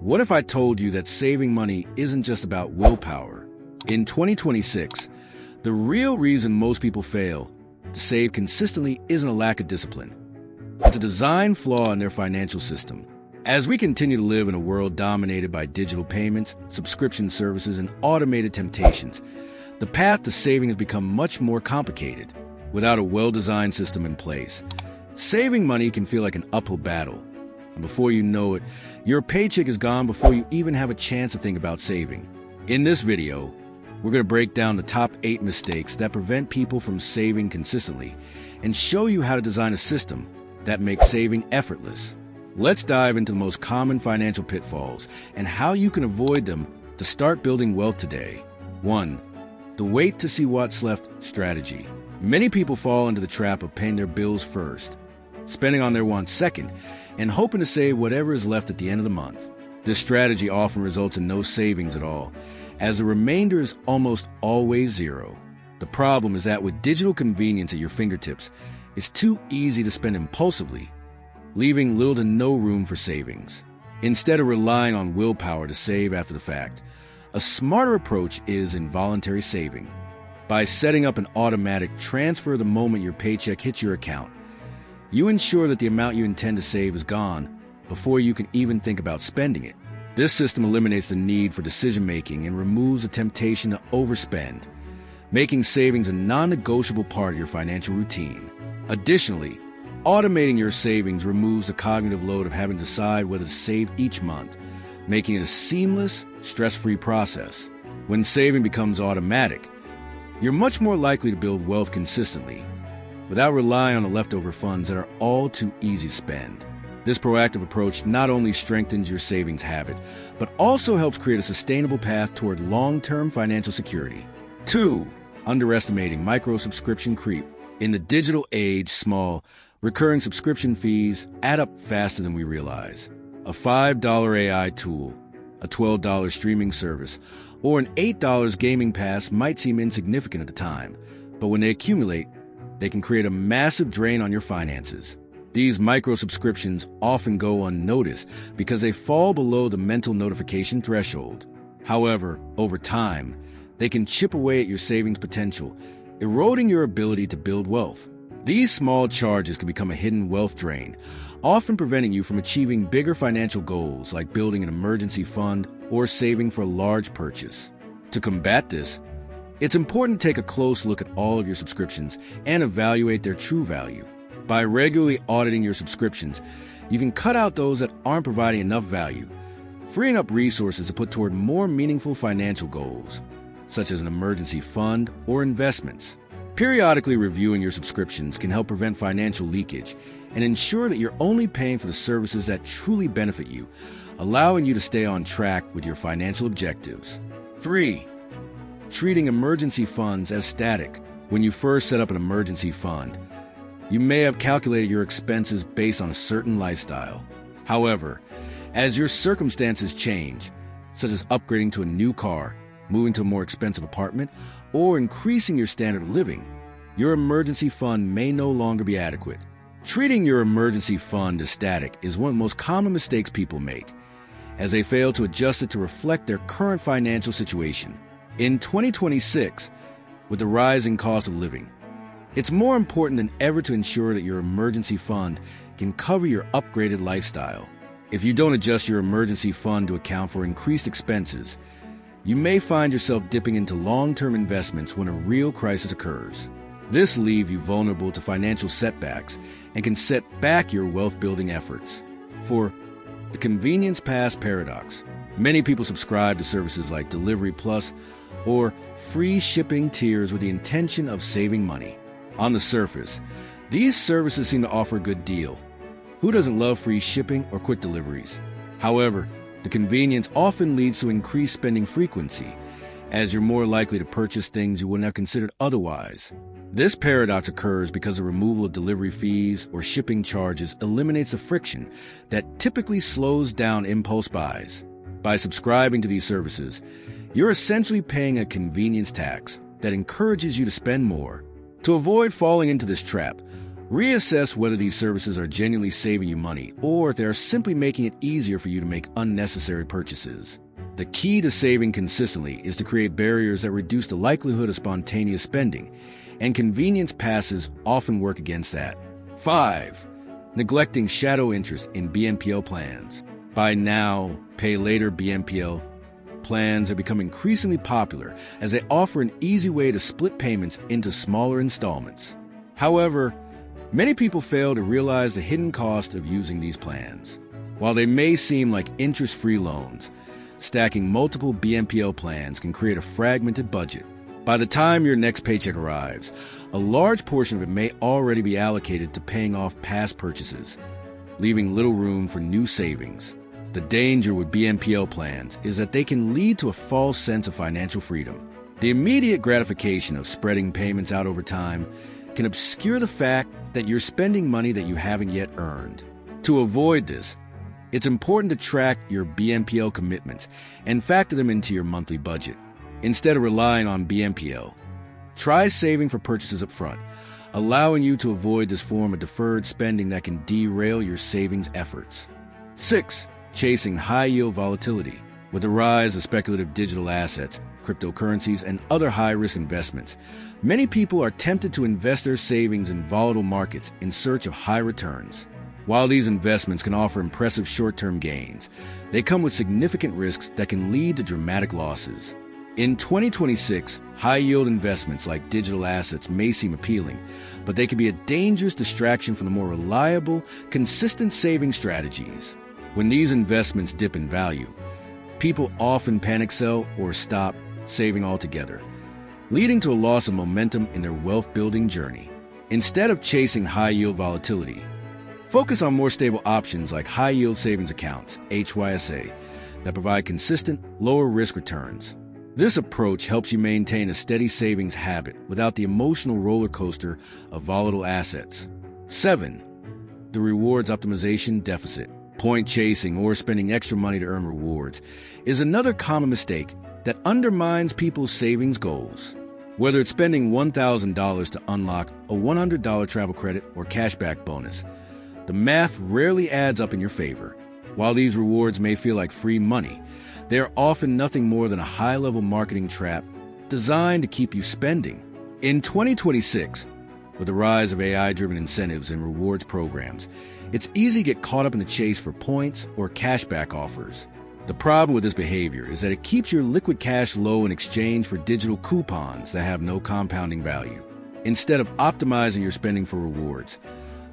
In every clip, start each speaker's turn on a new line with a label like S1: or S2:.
S1: What if I told you that saving money isn't just about willpower? In 2026, the real reason most people fail to save consistently isn't a lack of discipline. It's a design flaw in their financial system. As we continue to live in a world dominated by digital payments, subscription services, and automated temptations, the path to saving has become much more complicated. Without a well-designed system in place, saving money can feel like an uphill battle. And before you know it, your paycheck is gone before you even have a chance to think about saving. In this video, we're going to break down the top 8 mistakes that prevent people from saving consistently and show you how to design a system that makes saving effortless. Let's dive into the most common financial pitfalls and how you can avoid them to start building wealth today. 1. The wait to see what's left strategy. Many people fall into the trap of paying their bills first, spending on their wants second, and hoping to save whatever is left at the end of the month. This strategy often results in no savings at all, as the remainder is almost always zero. The problem is that with digital convenience at your fingertips, it's too easy to spend impulsively, leaving little to no room for savings. Instead of relying on willpower to save after the fact, a smarter approach is involuntary saving. By setting up an automatic transfer the moment your paycheck hits your account, you ensure that the amount you intend to save is gone before you can even think about spending it. This system eliminates the need for decision-making and removes the temptation to overspend, making savings a non-negotiable part of your financial routine. Additionally, automating your savings removes the cognitive load of having to decide whether to save each month, making it a seamless, stress-free process. When saving becomes automatic, you're much more likely to build wealth consistently, without relying on the leftover funds that are all too easy to spend. This proactive approach not only strengthens your savings habit, but also helps create a sustainable path toward long-term financial security. 2. Underestimating micro-subscription creep. In the digital age, small, recurring subscription fees add up faster than we realize. A $5 AI tool, a $12 streaming service, or an $8 gaming pass might seem insignificant at the time, but when they accumulate, they can create a massive drain on your finances. These micro-subscriptions often go unnoticed because they fall below the mental notification threshold. However, over time, they can chip away at your savings potential, eroding your ability to build wealth. These small charges can become a hidden wealth drain, often preventing you from achieving bigger financial goals like building an emergency fund or saving for a large purchase. To combat this, it's important to take a close look at all of your subscriptions and evaluate their true value. By regularly auditing your subscriptions, you can cut out those that aren't providing enough value, freeing up resources to put toward more meaningful financial goals, such as an emergency fund or investments. Periodically reviewing your subscriptions can help prevent financial leakage and ensure that you're only paying for the services that truly benefit you, allowing you to stay on track with your financial objectives. 3. Treating emergency funds as static. When you first set up an emergency fund, you may have calculated your expenses based on a certain lifestyle. However, as your circumstances change, such as upgrading to a new car, moving to a more expensive apartment, or increasing your standard of living, your emergency fund may no longer be adequate. Treating your emergency fund as static is one of the most common mistakes people make, as they fail to adjust it to reflect their current financial situation. In 2026, with the rising cost of living, it's more important than ever to ensure that your emergency fund can cover your upgraded lifestyle. If you don't adjust your emergency fund to account for increased expenses, you may find yourself dipping into long-term investments when a real crisis occurs. This leaves you vulnerable to financial setbacks and can set back your wealth-building efforts. For the convenience pass paradox, many people subscribe to services like Delivery Plus or free shipping tiers with the intention of saving money. On the surface, these services seem to offer a good deal. Who doesn't love free shipping or quick deliveries? However, the convenience often leads to increased spending frequency, as you're more likely to purchase things you wouldn't have considered otherwise. This paradox occurs because the removal of delivery fees or shipping charges eliminates the friction that typically slows down impulse buys. By subscribing to these services, you're essentially paying a convenience tax that encourages you to spend more. To avoid falling into this trap, Reassess whether these services are genuinely saving you money or if they are simply making it easier for you to make unnecessary purchases. The key to saving consistently is to create barriers that reduce the likelihood of spontaneous spending, and convenience passes often work against that. 5. Neglecting shadow interest in BNPL plans. Buy now, pay later BNPL plans have become increasingly popular as they offer an easy way to split payments into smaller installments. However, many people fail to realize the hidden cost of using these plans. While they may seem like interest-free loans, stacking multiple BNPL plans can create a fragmented budget. By the time your next paycheck arrives, a large portion of it may already be allocated to paying off past purchases, leaving little room for new savings. The danger with BNPL plans is that they can lead to a false sense of financial freedom. The immediate gratification of spreading payments out over time can obscure the fact that you're spending money that you haven't yet earned. To avoid this, it's important to track your BNPL commitments and factor them into your monthly budget. Instead of relying on BNPL, try saving for purchases up front, allowing you to avoid this form of deferred spending that can derail your savings efforts. 6. Chasing high-yield volatility. With the rise of speculative digital assets, cryptocurrencies, and other high-risk investments, many people are tempted to invest their savings in volatile markets in search of high returns. While these investments can offer impressive short-term gains, they come with significant risks that can lead to dramatic losses. In 2026, high-yield investments like digital assets may seem appealing, but they can be a dangerous distraction from the more reliable, consistent saving strategies. When these investments dip in value, people often panic sell or stop saving altogether, leading to a loss of momentum in their wealth-building journey. Instead of chasing high-yield volatility, focus on more stable options like high-yield savings accounts, HYSA, that provide consistent, lower-risk returns. This approach helps you maintain a steady savings habit without the emotional roller coaster of volatile assets. 7. The rewards optimization deficit. Point chasing or spending extra money to earn rewards is another common mistake that undermines people's savings goals. Whether it's spending $1,000 to unlock a $100 travel credit or cashback bonus, the math rarely adds up in your favor. While these rewards may feel like free money, they are often nothing more than a high-level marketing trap designed to keep you spending. In 2026, with the rise of AI-driven incentives and rewards programs, it's easy to get caught up in the chase for points or cashback offers. The problem with this behavior is that it keeps your liquid cash low in exchange for digital coupons that have no compounding value. Instead of optimizing your spending for rewards,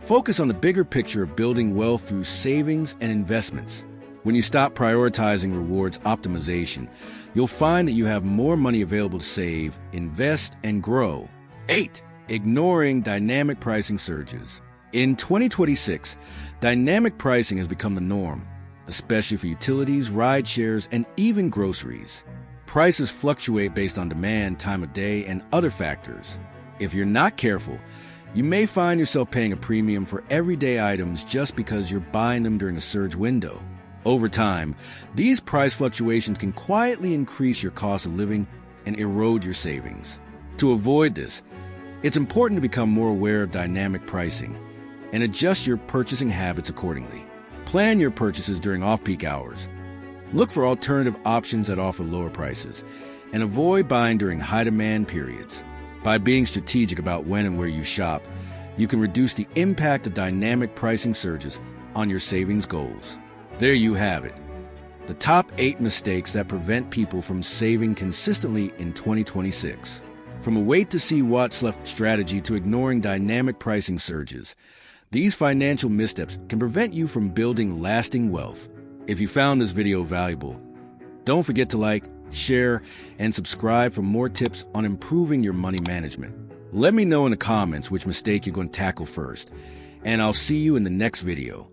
S1: focus on the bigger picture of building wealth through savings and investments. When you stop prioritizing rewards optimization, you'll find that you have more money available to save, invest, and grow. 8. Ignoring dynamic pricing surges. In 2026, dynamic pricing has become the norm, especially for utilities, ride shares, and even groceries. Prices fluctuate based on demand, time of day, and other factors. If you're not careful, you may find yourself paying a premium for everyday items just because you're buying them during a surge window. Over time, these price fluctuations can quietly increase your cost of living and erode your savings. To avoid this, it's important to become more aware of dynamic pricing and adjust your purchasing habits accordingly. Plan your purchases during off-peak hours. Look for alternative options that offer lower prices, and avoid buying during high-demand periods. By being strategic about when and where you shop, you can reduce the impact of dynamic pricing surges on your savings goals. There you have it. The top 8 mistakes that prevent people from saving consistently in 2026. From a wait-to-see-what's-left strategy to ignoring dynamic pricing surges, these financial missteps can prevent you from building lasting wealth. If you found this video valuable, don't forget to like, share, and subscribe for more tips on improving your money management. Let me know in the comments which mistake you're going to tackle first, and I'll see you in the next video.